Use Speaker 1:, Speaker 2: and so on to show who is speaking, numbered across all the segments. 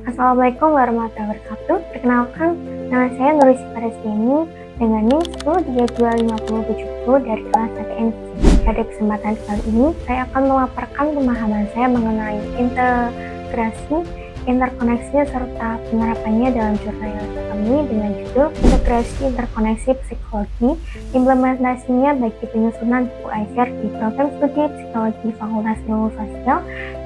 Speaker 1: Assalamualaikum warahmatullahi wabarakatuh. Perkenalkan, nama saya Nurisi Paresini dengan NIM 10325070 dari kelas 1 NC. Pada kesempatan kali ini, saya akan memaparkan pemahaman saya mengenai integrasi, interkoneksi, serta penerapannya dalam jurnal kami dengan judul Integrasi Interkoneksi Psikologi, implementasinya bagi penyusunan buku ajar di program studi Psikologi Fakultas Ilmu Sosial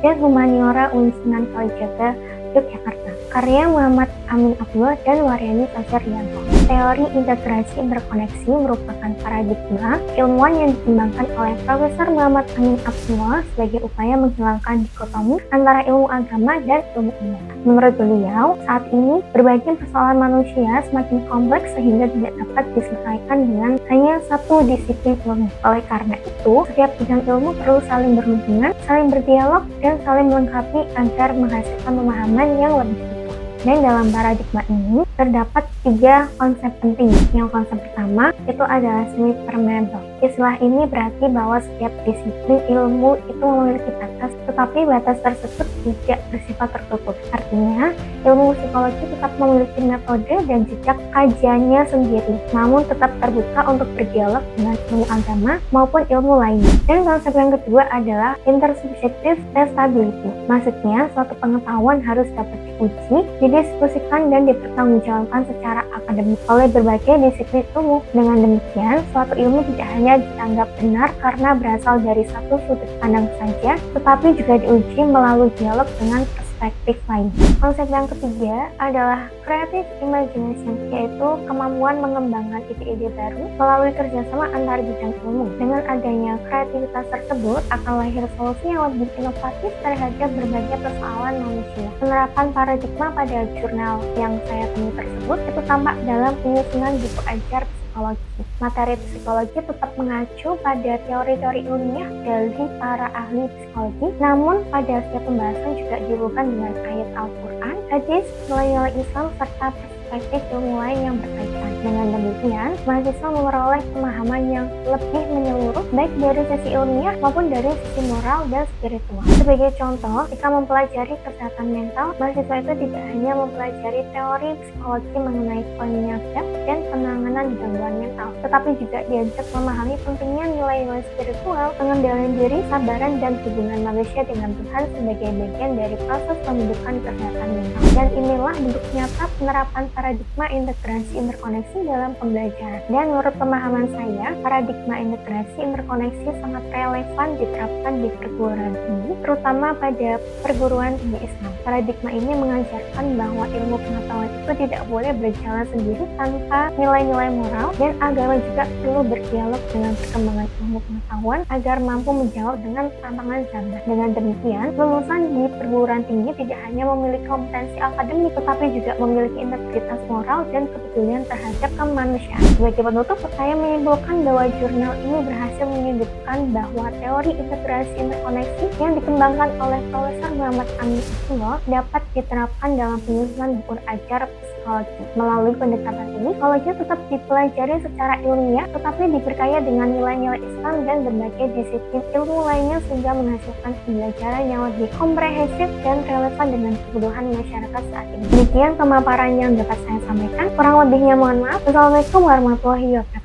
Speaker 1: dan Humaniora Universitas Kalijaga, Yogyakarta, karya Muhammad Amin Abdullah dan Waryani Fajaryanto. Teori integrasi interkoneksi merupakan paradigma ilmuwan yang dikembangkan oleh Profesor Muhammad Amin Abdullah sebagai upaya menghilangkan dikotomi antara ilmu agama dan ilmu umum. Menurut beliau, saat ini berbagai persoalan manusia semakin kompleks sehingga tidak dapat diselesaikan dengan hanya satu disiplin ilmu. Oleh karena itu, setiap bidang ilmu perlu saling berhubungan, saling berdialog, dan saling melengkapi agar menghasilkan pemahaman yang lebih utuh. Dan dalam paradigma ini terdapat 3 konsep penting. Yang konsep pertama itu adalah semi permeable. Istilah ini berarti bahwa setiap disiplin ilmu itu memiliki batas, tetapi batas tersebut tidak bersifat tertutup. Artinya, ilmu psikologi tetap memiliki metode dan jejak kajiannya sendiri, namun tetap terbuka untuk berdialog dengan ilmu agama maupun ilmu lainnya. Dan konsep yang kedua adalah intersubjective testability. Maksudnya, suatu pengetahuan harus dapat diuji, didiskusikan, dan dipertanggungjawabkan secara akademik oleh berbagai disiplin ilmu. Dengan demikian, suatu ilmu tidak hanya dianggap benar karena berasal dari satu sudut pandang saja, tetapi juga diuji melalui dialog dengan perspektif lain. Konsep yang ketiga adalah creative imagination, yaitu kemampuan mengembangkan ide-ide baru melalui kerjasama antar bidang ilmu. Dengan adanya kreativitas tersebut akan lahir solusi yang lebih inovatif terhadap berbagai persoalan manusia. Penerapan paradigma pada jurnal yang saya temui tersebut itu tampak dalam penyusunan buku ajar psikologi. Materi psikologi tetap mengacu pada teori-teori ilmiah dari para ahli psikologi, namun pada setiap pembahasan juga dihubungkan dengan ayat Al-Quran, hadis, nilai-nilai Islam, serta perspektif ilmu lain yang berkaitan. Dengan demikian, mahasiswa memperoleh pemahaman yang lebih menyeluruh, baik dari sisi ilmiah maupun dari sisi moral dan spiritual. Sebagai contoh, jika mempelajari kesehatan mental, mahasiswa itu tidak hanya mempelajari teori psikologi mengenai penyakit dan penanganan gangguan mental, tetapi juga diajak memahami pentingnya nilai-nilai spiritual, pengendalian diri, sabaran, dan hubungan manusia dengan Tuhan sebagai bagian dari proses pembentukan kesehatan mental. Dan inilah bentuk nyata penerapan paradigma integrasi interkoneksi dalam pembelajaran. Dan menurut pemahaman saya, paradigma integrasi interkoneksi sangat relevan diterapkan di perguruan tinggi, terutama pada perguruan tinggi Islam. Paradigma ini mengajarkan bahwa ilmu pengetahuan itu tidak boleh berjalan sendiri tanpa nilai-nilai moral, dan agama juga perlu berdialog dengan perkembangan ilmu pengetahuan agar mampu menjawab dengan tantangan zaman. Dengan demikian, lulusan di perguruan tinggi tidak hanya memiliki kompetensi akademik, tetapi juga memiliki integritas moral dan kepedulian terhadap kemanusiaan. Sebagai penutup, saya menyimpulkan bahwa jurnal ini berhasil menyebutkan bahwa teori integrasi interkoneksi yang dikembangkan oleh Profesor Muhammad Amin Abdullah dapat diterapkan dalam penyusunan buku ajar psikologi. Melalui pendekatan ini, psikologi tetap dipelajari secara ilmiah, tetapi diperkaya dengan nilai-nilai Islam dan berbagai disiplin ilmu lainnya sehingga menghasilkan pembelajaran yang lebih komprehensif dan relevan dengan kebutuhan masyarakat saat ini. Demikian pemaparan yang dapat saya sampaikan. Kurang lebihnya mohon maaf. Wassalamualaikum warahmatullahi wabarakatuh.